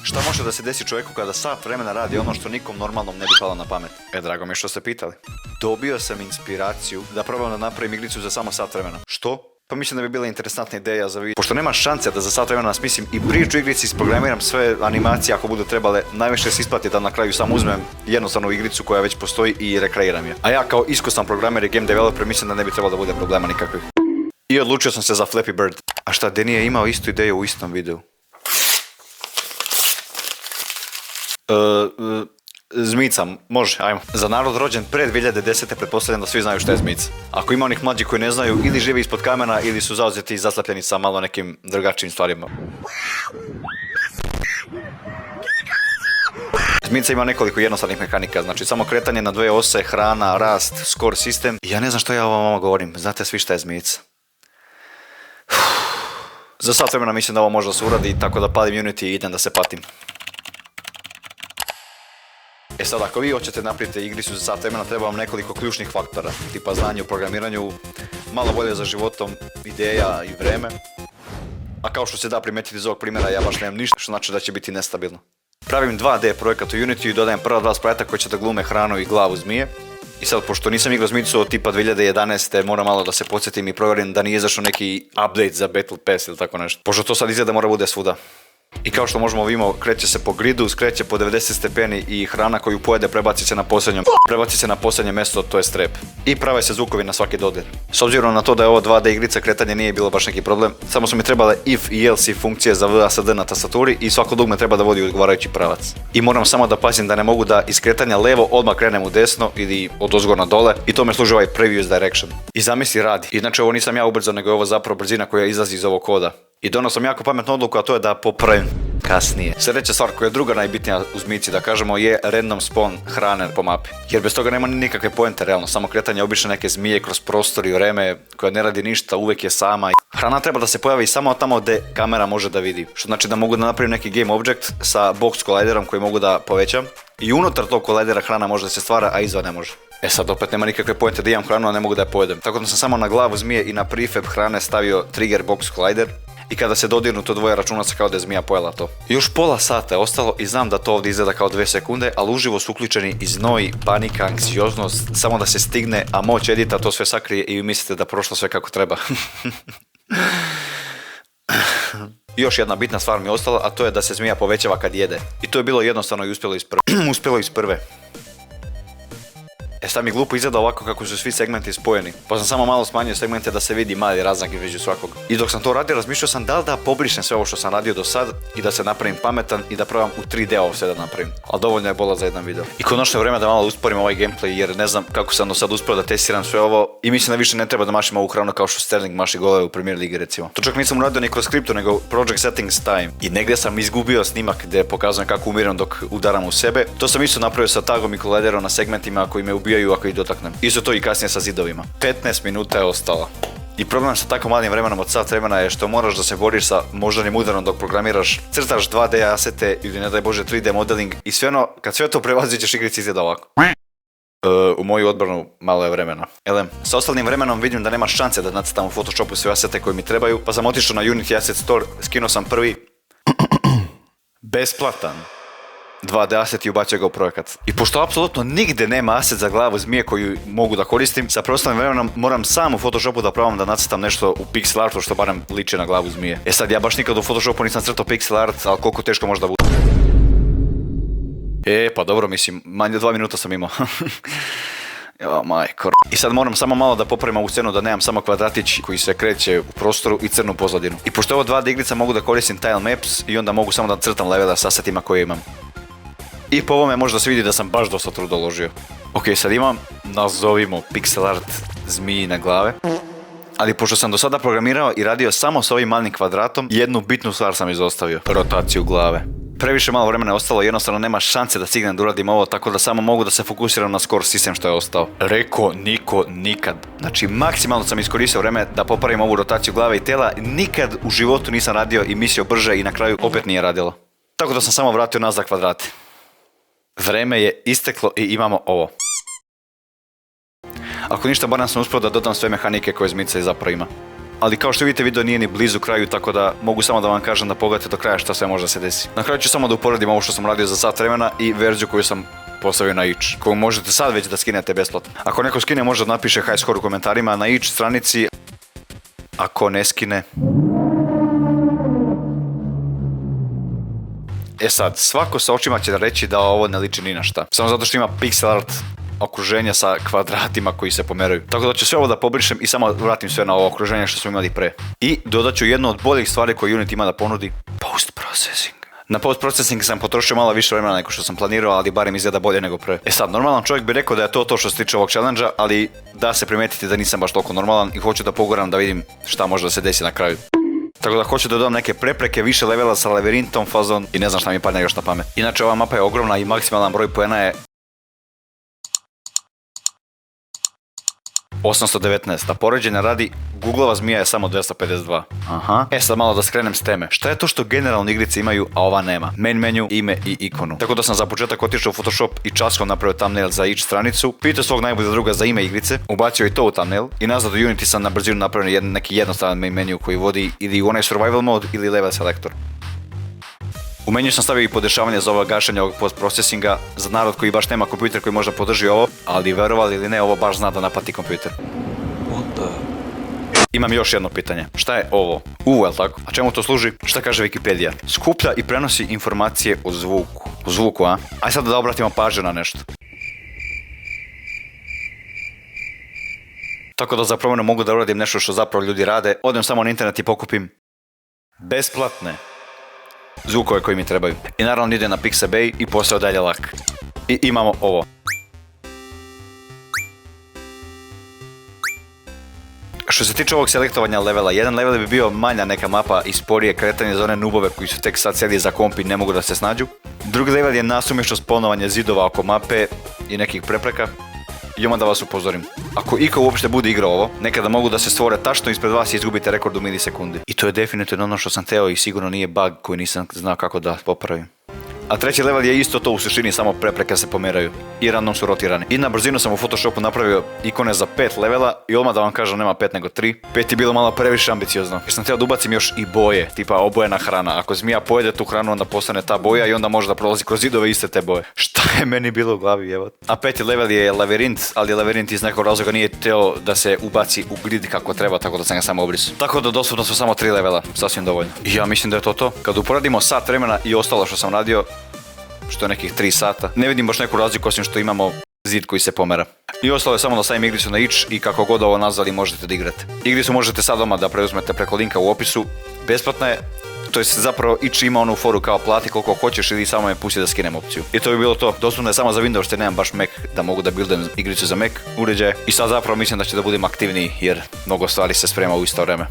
Šta može da se desi čovjeku kada sat vremena radi ono što nikom normalnom ne bi palo na pamet? Drago mi je što ste pitali. Dobio sam inspiraciju da probam da napravim igricu za samo sat vremena. Što? Pa mislim da bi bila interesantna ideja za video. Pošto nema šanse da za sat vremena smislim i priču igrici, isprogramiram sve animacije ako budu trebale, najviše se isplati da na kraju samo uzmem jednostavnu igricu koja već postoji i rekreiram je. A ja kao iskusan programer i game developer mislim da ne bi trebalo da bude problema nikakvih. I odlučio sam se za Flappy Bird. A šta, Denny je imao istu ideju u istom videu. Zmica, može, ajmo. Za narod rođen pre 2010. pretpostavljam da svi znaju šta je zmica. Ako ima onih mlađih koji ne znaju, ili žive ispod kamena, ili su zauzeti i zaslepljeni sa malo nekim drugačijim stvarima. Zmica ima nekoliko jednostavnih mehanika, znači samo kretanje na dve ose, hrana, rast, score sistem. I ja ne znam što ja vam govorim, znate svi šta je zmica. Za sat vremena mislim da ovo može da se uradi, tako da palim Unity i idem da se patim. E sad, ako vi hoćete napraviti igricu za sat vremena, treba vam nekoliko ključnih faktora, tipa znanje u programiranju, malo volje za životom, ideja i vreme. A kao što se da primetiti iz ovog primjera, ja baš nemam ništa, što znači da će biti nestabilno. Pravim 2D projekat u Unity i dodajem prva dva sprajta koji će da glume hranu i glavu zmije. I sad, pošto nisam igrao zmicu od tipa 2011. moram malo da se podsjetim i provjerim da nije izašao neki update za Battle Pass ili tako nešto. Pošto to sad izgleda mora bude svuda. I kao što možemo vidimo, kreće se po gridu, skreće po 90 stepeni i hrana koju pojede prebaci se na posljednje mjesto, to je strep. I prave se zvukovi na svaki dodir. S obzirom na to da je ovo 2D igrica, kretanje nije bilo baš neki problem, samo su mi trebale if i else funkcije za VASD na tastaturi i svako dugme treba da vodi u odgovarajući pravac. I moram samo da pazim da ne mogu da iz kretanja levo odmah krenem u desno ili od ozgo na dole i to me služi ovaj previous direction. I zamisli radi. Inače ovo nisam ja ubrzao, nego je ovo zapravo brzina koja izlazi iz ovog koda. I donio sam jako pametnu odluku, a to je da popravim kasnije. Sljedeća stvar koja je druga najbitnija u zmici, da kažemo, je random spawn hrane po mapi. Jer bez toga nema ni nikakve poente, realno. Samo kretanje obične neke zmije kroz prostor i vreme koja ne radi ništa, uvijek je sama. Hrana treba da se pojavi samo tamo gdje kamera može da vidi. Što znači da mogu da napravim neki game object sa box colliderom koji mogu da povećam. I unutar tog collidera hrana može da se stvara, a izvan ne može. E sad opet nema nikakve poente da imam hranu, a ne mogu da je pojedem. Tako da sam samo na glavu zmije i na prefab hrane stavio trigger box collider. I kada se dodirnu to dvoje računa se kao da je zmija pojela to. Još pola sata je ostalo i znam da to ovdje izgleda kao 2 sekunde, ali uživo su uključeni i znoj, panika, anksioznost, samo da se stigne, a moć edita to sve sakrije i vi mislite da prošlo sve kako treba. Još jedna bitna stvar mi je ostala, a to je da se zmija povećava kad jede. I to je bilo jednostavno i uspjelo iz prve. E sad mi glupo izgleda ovako kako su svi segmenti spojeni, pa sam samo malo smanjio segmente da se vidi mali raznak između svakog. I dok sam to radio razmišljao sam da li da pobrišem sve ovo što sam radio do sad i da se napravim pametan i da probam u 3D ovo sve da napravim. Ali dovoljno je bola za jedan video. I konačno je vrijeme da malo usporim ovaj gameplay jer ne znam kako sam do sad uspio da testiram sve ovo i mislim da više ne treba da mašim ovu hranu kao što Sterling maši golove u Premier Ligi recimo. To čak nisam uradio ni kroz skriptu nego Project Settings Time. I negdje sam izgubio snimak gdje pokazujem kako umiram dok udaram u sebe. To sam isto napravio sa tagom i colliderom na segmentima koji me ubijaju ako ih dotaknem. Isto to i kasnije sa zidovima. 15 minuta je ostalo. I problem sa tako malim vremenom od sat vremena je što moraš da se boriš sa moždanim udarom dok programiraš, crtaš 2D asete ili ne daj Bože 3D modeling i sve ono, kad sve to prevaziđeš igrici izgleda ovako. U moju odbranu malo je vremena. Sa ostalim vremenom vidim da nema šanse da nacrtam u Photoshopu sve asete koji mi trebaju, pa sam otišao na Unity Asset Store, skinuo sam prvi besplatan 2D asset i ubacio ga u projekat. I pošto apsolutno nigde nema asset za glavu zmije koju mogu da koristim, sa preostalim vremenom moram sam u Photoshopu da probam da nacrtam nešto u pixel artu što barem liči na glavu zmije. E sad ja baš nikad u Photoshopu nisam crtao pixel art, ali koliko teško može da bude. Pa dobro, mislim, manje od 2 minuta sam imao. Jo, majko. I sad moram samo malo da popravim ovu scenu da nemam samo kvadratić koji se kreće u prostoru i crnu pozadinu. I pošto je ovo 2D igrica mogu da koristim tile maps i onda mogu samo da crtam levela s assetima koje imam. I po ovome možda se vidi da sam baš dosta truda uložio. Ok, sad imam, nazovimo pixel art zmijine glave. Ali pošto sam do sada programirao i radio samo s ovim malim kvadratom, jednu bitnu stvar sam izostavio. Rotaciju glave. Previše malo vremena je ostalo, jednostavno nema šanse da stignem da uradim ovo, tako da samo mogu da se fokusiram na score sistem što je ostao. Reko niko nikad. Znači maksimalno sam iskoristio vreme da popravim ovu rotaciju glave i tela, nikad u životu nisam radio i mislio brže i na kraju opet nije radilo. Tako da sam samo vratio nazad kvadrate. Vreme je isteklo i imamo ovo. Ako ništa, barem sam uspio da dodam sve mehanike koje zmica zapravo ima. ali kao što vidite video nije ni blizu kraju, tako da mogu samo da vam kažem da pogledate do kraja šta sve može da se desi. Na kraju ću samo da uporedim ovo što sam radio za sat vremena i verziju koju sam postavio na itch, koju možete sad već da skinete besplatno. Ako neko skine može da napiše high score u komentarima na itch stranici, ako ne skine... E sad, svako sa očima će reći da ovo ne liči ni na šta. Samo zato što ima pixel art okruženja sa kvadratima koji se pomeraju. Tako da ću sve ovo da pobrišem i samo vratim sve na ovo okruženje što smo imali pre. I dodat ću jednu od boljih stvari koju Unity ima da ponudi. Post-processing. Na post-processing sam potrošio malo više vremena nego što sam planirao, ali barem izgleda bolje nego pre. E sad, normalan čovjek bi rekao da je to što se tiče ovog challenge-a, ali da se primetiti da nisam baš toliko normalan i hoću da poguram da vidim šta može da se desi na kraju. Tako da hoću da dodam neke prepreke, više levela sa lavirintom, fazon i ne znam šta mi padne još na pamet. Inače ova mapa je ogromna i maksimalan broj poena je 819, a poređenja radi, Googlova zmija je samo 252. Aha. E sad malo da skrenem s teme. Šta je to što generalno igrice imaju, a ova nema? Main menu, ime i ikonu. Tako da sam za početak otišao u Photoshop i časkom napravio thumbnail za itch stranicu, pitao svog najboljeg druga za ime igrice, ubacio i to u thumbnail i nazad u Unity sam na brzinu napravio neki jednostavan main menu koji vodi ili u onaj survival mode ili level selector. U meniju sam stavio i podešavanje za ovo gašenje ovog post-processinga za narod koji baš nema kompjuter koji možda podrži ovo, ali verovali ili ne, ovo baš zna da napati kompjuter. Imam još jedno pitanje. Šta je ovo? Jel tako? A čemu to služi? Šta kaže Wikipedia? Skuplja i prenosi informacije o zvuku. O zvuku, a? Aj sad da obratimo pažnju na nešto. Tako da zapravo ne mogu da uradim nešto što zapravo ljudi rade. Odem samo na internet i pokupim besplatne zvukove koji mi trebaju. I naravno ide na Pixabay i posao dalje lak. I imamo ovo. Što se tiče ovog selektovanja levela, jedan level bi bio manja neka mapa i sporije kretanje za one nubove koji su tek sad sjeli za komp i ne mogu da se snađu. Drugi level je nasumično sponovanje zidova oko mape i nekih prepreka. I onda vas upozorim. Ako iko uopšte bude igrao ovo, nekada mogu da se stvore tačno ispred vas i izgubite rekord u milisekundi. I to je definitivno ono što sam teo i sigurno nije bug koji nisam znao kako da popravim. A treći level je isto to u suštini, samo prepreke se pomeraju i random su rotirane. I na brzinu sam u Photoshopu napravio ikone za 5 levela i odmah da vam kažem nema 5 nego 3. 5 je bilo malo previše ambiciozno. Jer sam htio da ubacim još i boje, tipa obojena hrana. Ako zmija pojede tu hranu onda postane ta boja i onda može da prolazi kroz zidove iste te boje. Šta je meni bilo u glavi, evo. A 5. level je lavirint, ali lavirint iz nekog razloga nije htio da se ubaci u grid kako treba, tako da sam ga samo obrisao. Tako da dostupno su samo 3 levela, sasvim dovoljno. I ja mislim da je to. Kad uporedimo sat vremena i ostalo što sam radio, što je nekih 3 sata, ne vidim baš neku razliku osim što imamo zid koji se pomera. I ostalo je samo da stavim igricu na itch i kako god ovo nazvali možete da igrate. Igricu možete sad doma da preuzmete preko linka u opisu, besplatna je, to je zapravo itch ima onu foru kao plati koliko hoćeš ili samo me pusti da skinem opciju. I to bi bilo to, dostupno je samo za Windows jer nemam baš Mac da mogu da buildem igricu za Mac uređaje i sad zapravo mislim da će da budem aktivniji jer mnogo stvari se sprema u isto vreme.